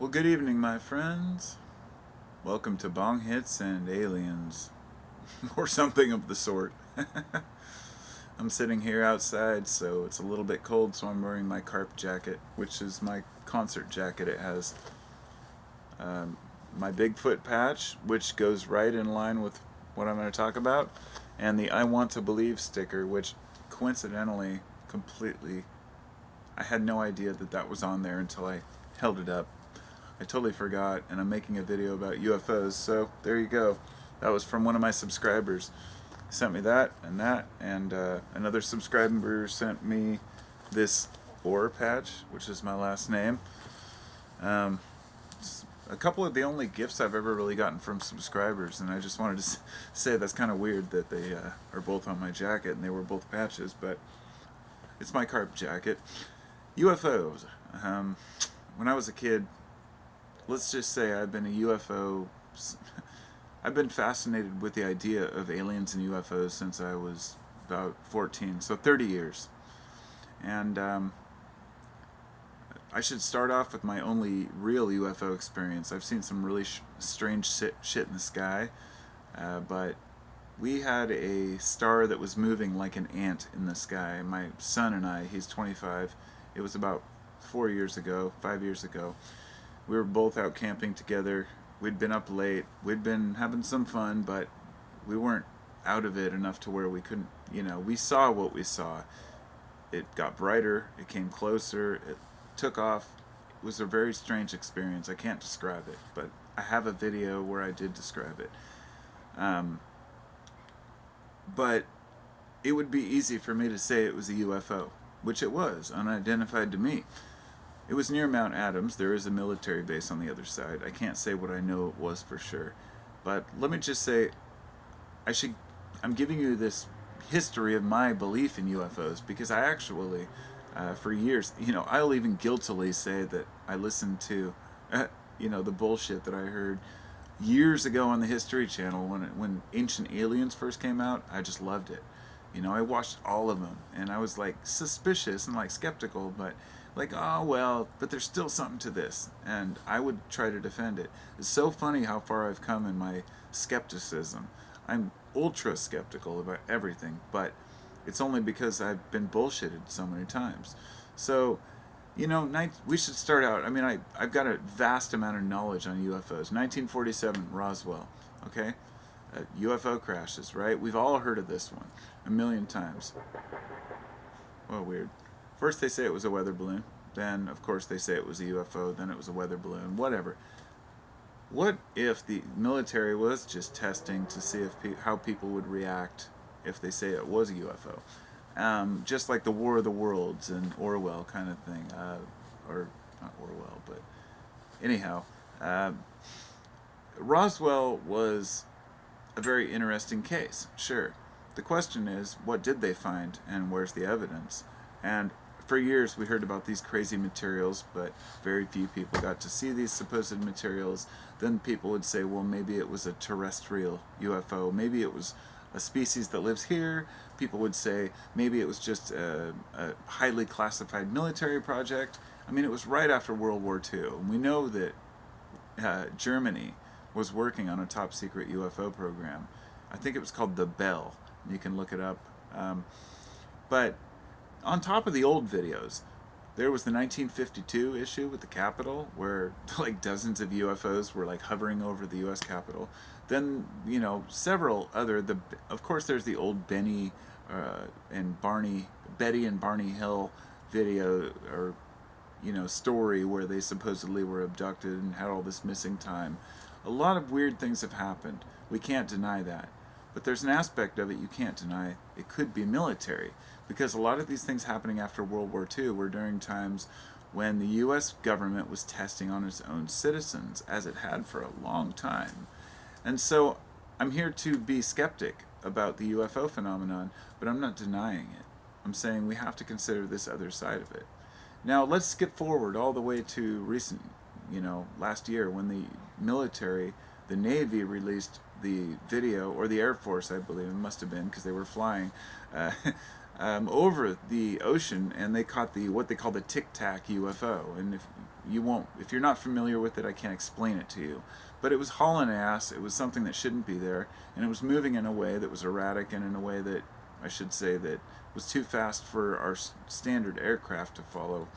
Well, good evening, my friends. Welcome to Bong Hits and Aliens, or something of the sort. I'm sitting here outside, so it's a little bit cold, so I'm wearing my carp jacket, which is my concert jacket. It has my Bigfoot patch, which goes right in line with what I'm going to talk about, and the I Want to Believe sticker, which coincidentally, completely, I had no idea that that was on there until I held it up. I totally forgot, and I'm making a video about UFOs, so there you go. That was from one of my subscribers. He sent me that, and another subscriber sent me this Or patch, which is my last name. It's a couple of the only gifts I've ever really gotten from subscribers, and I just wanted to say that's kind of weird that they are both on my jacket, and they were both patches, but it's my carp jacket. UFOs. When I was a kid, let's just say I've been a UFO. I've been fascinated with the idea of aliens and UFOs since I was about 14, so 30 years. And I should start off with my only real UFO experience. I've seen some really strange shit in the sky, but we had a star that was moving like an ant in the sky. My son and I, he's 25, it was about 5 years ago. We were both out camping together. We'd been up late. We'd been having some fun, but we weren't out of it enough to where we couldn't, we saw what we saw. It got brighter. It came closer. It took off. It was a very strange experience. I can't describe it, but I have a video where I did describe it. But it would be easy for me to say it was a UFO, which it was, unidentified to me. It was near Mount Adams. There is a military base on the other side. I can't say what I know it was for sure. But let me just say, I'm giving you this history of my belief in UFOs because I actually, for years, I'll even guiltily say that I listened to, the bullshit that I heard years ago on the History Channel when Ancient Aliens first came out. I just loved it. I watched all of them, and I was like suspicious and like skeptical, but like, oh well, but there's still something to this, and I would try to defend it. It's so funny how far I've come in my skepticism. I'm ultra skeptical about everything, but it's only because I've been bullshitted so many times. So, we should start out. I mean, I've got a vast amount of knowledge on UFOs. 1947, Roswell, okay? UFO crashes, right? We've all heard of this one a million times. Well, weird. First they say it was a weather balloon, then of course they say it was a UFO, then it was a weather balloon, whatever. What if the military was just testing to see if how people would react if they say it was a UFO? Just like the War of the Worlds and Orwell kind of thing, or not Orwell, but anyhow, Roswell was a very interesting case, sure. The question is, what did they find and where's the evidence? And for years we heard about these crazy materials, but very few people got to see these supposed materials. Then people would say, well, maybe it was a terrestrial UFO, maybe it was a species that lives here. People would say maybe it was just a highly classified military project. I mean, it was right after World War II, and we know that Germany was working on a top secret UFO program. I think it was called the Bell. You can look it up. But on top of the old videos, there was the 1952 issue with the Capitol, where like dozens of UFOs were like hovering over the U.S. Capitol. Then several other of course there's the old Betty and Barney Hill video or story where they supposedly were abducted and had all this missing time. A lot of weird things have happened. We can't deny that. But there's an aspect of it you can't deny. It could be military. Because a lot of these things happening after World War II were during times when the U.S. government was testing on its own citizens, as it had for a long time. And so I'm here to be skeptic about the UFO phenomenon, but I'm not denying it. I'm saying we have to consider this other side of it. Now let's skip forward all the way to recent, last year when the military, the Navy released the video, or the Air Force, I believe it must have been, because they were flying, over the ocean, and they caught what they call the Tic Tac UFO. And if you're not familiar with it, I can't explain it to you. But it was hauling ass. It was something that shouldn't be there, and it was moving in a way that was erratic, and in a way that I should say that was too fast for our standard aircraft to follow.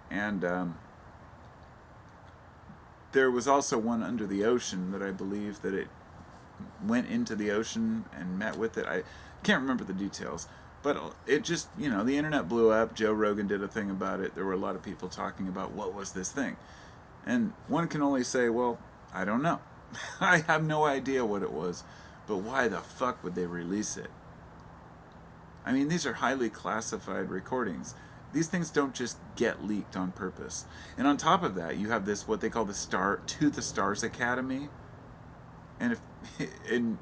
And there was also one under the ocean that I believe that it went into the ocean and met with it. I can't remember the details, but it just, the internet blew up. Joe Rogan did a thing about it. There were a lot of people talking about what was this thing. And one can only say, well, I don't know. I have no idea what it was, but why the fuck would they release it? I mean, these are highly classified recordings. These things don't just get leaked on purpose. And on top of that, you have this, what they call the To the Stars Academy. And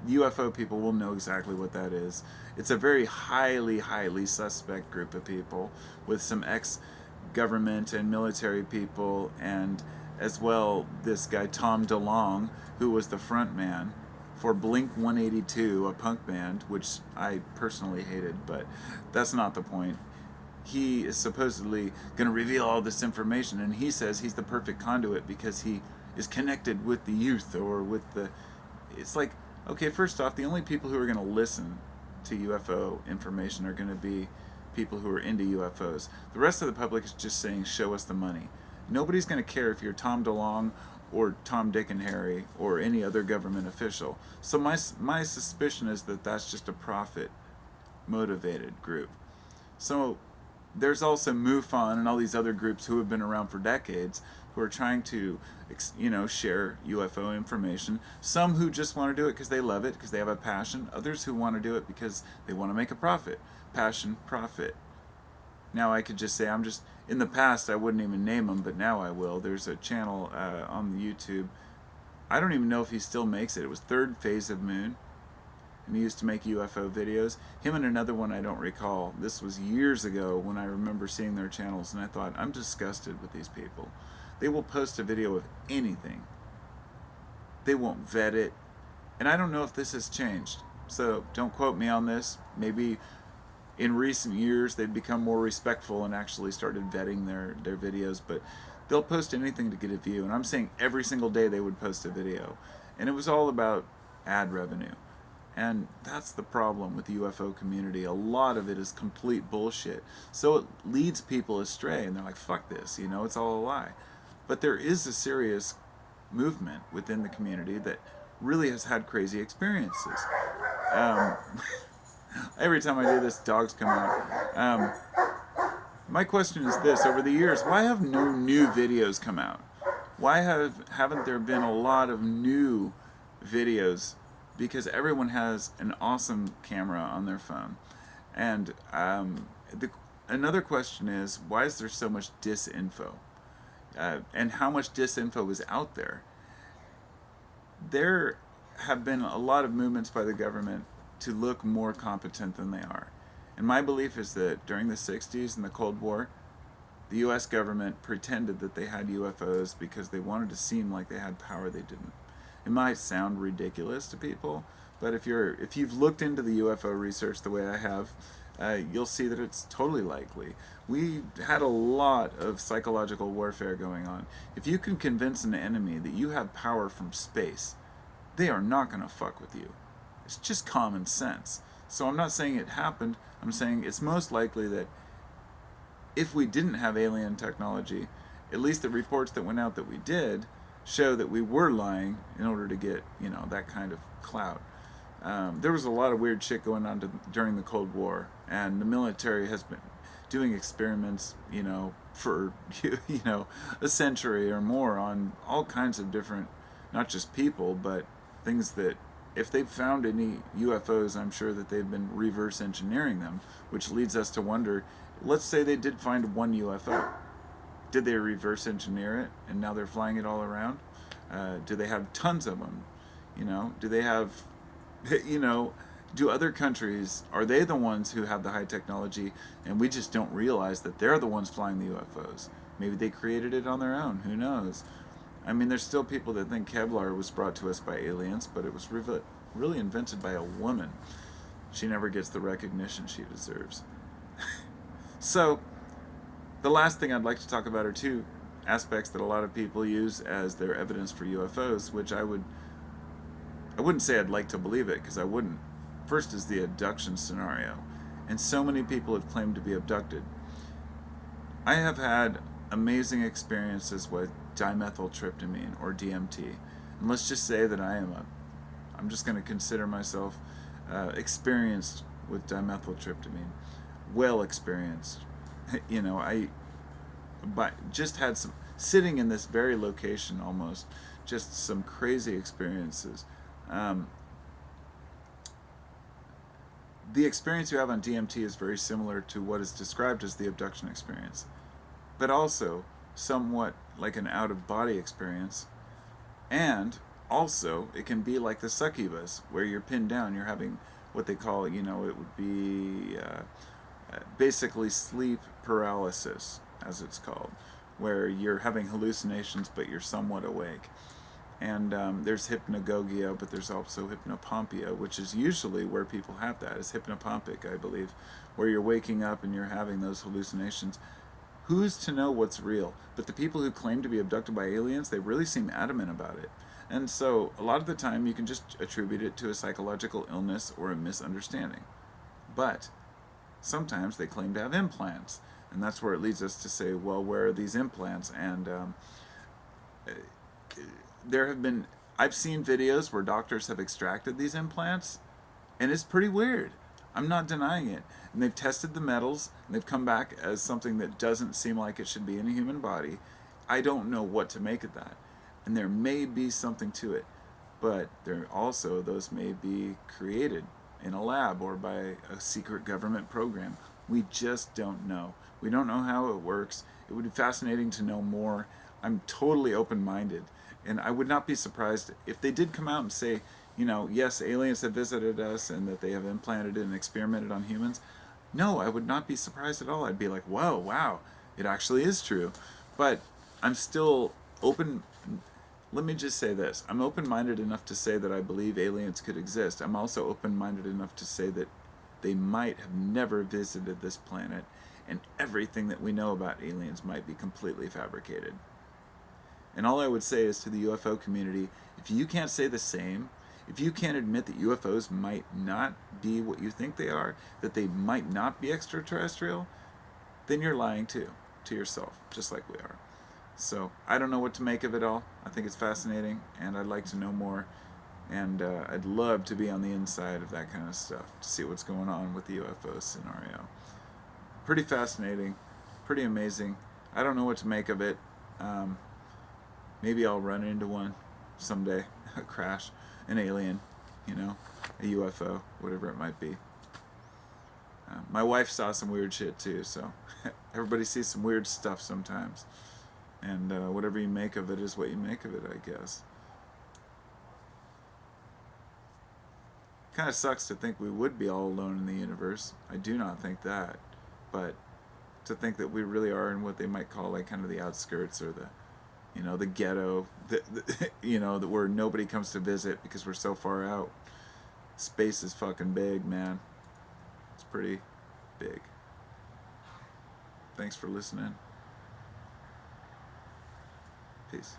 UFO people will know exactly what that is. It's a very highly, highly suspect group of people with some ex-government and military people, and as well this guy Tom DeLonge, who was the front man for Blink-182, a punk band, which I personally hated, but that's not the point. He is supposedly going to reveal all this information, and he says he's the perfect conduit because he is connected with the youth or with the... It's like, okay, first off, the only people who are going to listen to UFO information are going to be people who are into UFOs. The rest of the public is just saying, show us the money. Nobody's going to care if you're Tom DeLonge or Tom, Dick, and Harry or any other government official. So my suspicion is that that's just a profit-motivated group. So there's also MUFON and all these other groups who have been around for decades who are trying to, share UFO information. Some who just want to do it because they love it, because they have a passion. Others who want to do it because they want to make a profit. Passion, profit. Now I could just say, in the past I wouldn't even name them, but now I will. There's a channel on YouTube. I don't even know if he still makes it. It was Third Phase of Moon. And he used to make UFO videos. Him and another one I don't recall. This was years ago when I remember seeing their channels, and I thought, I'm disgusted with these people. They will post a video of anything. They won't vet it. And I don't know if this has changed. So don't quote me on this. Maybe in recent years they've become more respectful and actually started vetting their videos, but they'll post anything to get a view. And I'm saying every single day they would post a video. And it was all about ad revenue. And that's the problem with the UFO community. A lot of it is complete bullshit. So it leads people astray, and they're like, fuck this, it's all a lie. But there is a serious movement within the community that really has had crazy experiences. Every time I do this, dogs come out. My question is this: over the years, why have no new videos come out? Why haven't there been a lot of new videos? Because everyone has an awesome camera on their phone. And another question is, why is there so much disinfo? And how much disinfo is out there? There have been a lot of movements by the government to look more competent than they are. And my belief is that during the 60s and the Cold War, the U.S. government pretended that they had UFOs because they wanted to seem like they had power they didn't. It might sound ridiculous to people, but if you've looked into the UFO research the way I have, you'll see that it's totally likely. We had a lot of psychological warfare going on. If you can convince an enemy that you have power from space, they are not going to fuck with you. It's just common sense. So I'm not saying it happened. I'm saying it's most likely that if we didn't have alien technology, at least the reports that went out that we did, show that we were lying in order to get, that kind of clout. There was a lot of weird shit going on during the Cold War, and the military has been doing experiments, for, a century or more on all kinds of different, not just people, but things that, if they've found any UFOs, I'm sure that they've been reverse engineering them, which leads us to wonder, let's say they did find one UFO. Did they reverse engineer it, and now they're flying it all around? Do they have tons of them? Do they have, do other countries, are they the ones who have the high technology, and we just don't realize that they're the ones flying the UFOs? Maybe they created it on their own, who knows? I mean, there's still people that think Kevlar was brought to us by aliens, but it was really invented by a woman. She never gets the recognition she deserves. So, the last thing I'd like to talk about are two aspects that a lot of people use as their evidence for UFOs, which I wouldn't say I'd like to believe it, because I wouldn't. First is the abduction scenario, and so many people have claimed to be abducted. I have had amazing experiences with dimethyltryptamine, or DMT, and let's just say that I'm just going to consider myself experienced with dimethyltryptamine, well experienced. You know, just had some, sitting in this very location almost, just some crazy experiences. Um, the experience you have on DMT is very similar to what is described as the abduction experience, but also somewhat like an out of body experience. And also, it can be like the succubus, where you're pinned down, you're having what they call, it would be basically sleep paralysis, as it's called, where you're having hallucinations but you're somewhat awake. And there's hypnagogia, but there's also hypnopompia, which is usually where people have that. It's hypnopompic, I believe, where you're waking up and you're having those hallucinations. Who's to know what's real? But the people who claim to be abducted by aliens, they really seem adamant about it. And so a lot of the time you can just attribute it to a psychological illness or a misunderstanding. But sometimes they claim to have implants. And that's where it leads us to say, well, where are these implants? And there have been, I've seen videos where doctors have extracted these implants, and it's pretty weird. I'm not denying it. And they've tested the metals, and they've come back as something that doesn't seem like it should be in a human body. I don't know what to make of that. And there may be something to it, but there also, those may be created in a lab or by a secret government program. We just don't know. We don't know how it works. It would be fascinating to know more. I'm totally open-minded, and I would not be surprised if they did come out and say, yes, aliens have visited us and that they have implanted it and experimented on humans. No, I would not be surprised at all. I'd be like, whoa, wow, it actually is true. But I'm still open. Let me just say this. I'm open-minded enough to say that I believe aliens could exist. I'm also open-minded enough to say that they might have never visited this planet, and everything that we know about aliens might be completely fabricated. And all I would say is to the UFO community, if you can't say the same, if you can't admit that UFOs might not be what you think they are, that they might not be extraterrestrial, then you're lying too, to yourself, just like we are. So I don't know what to make of it all. I think it's fascinating, and I'd like to know more. And I'd love to be on the inside of that kind of stuff, to see what's going on with the UFO scenario. Pretty fascinating, pretty amazing. I don't know what to make of it. Maybe I'll run into one someday, a crash, an alien, a UFO, whatever it might be. My wife saw some weird shit too, so everybody sees some weird stuff sometimes. And whatever you make of it is what you make of it, I guess. Kind of sucks to think we would be all alone in the universe. I do not think that. But to think that we really are in what they might call like kind of the outskirts, or the ghetto, where nobody comes to visit because we're so far out. Space is fucking big, man. It's pretty big. Thanks for listening. Peace.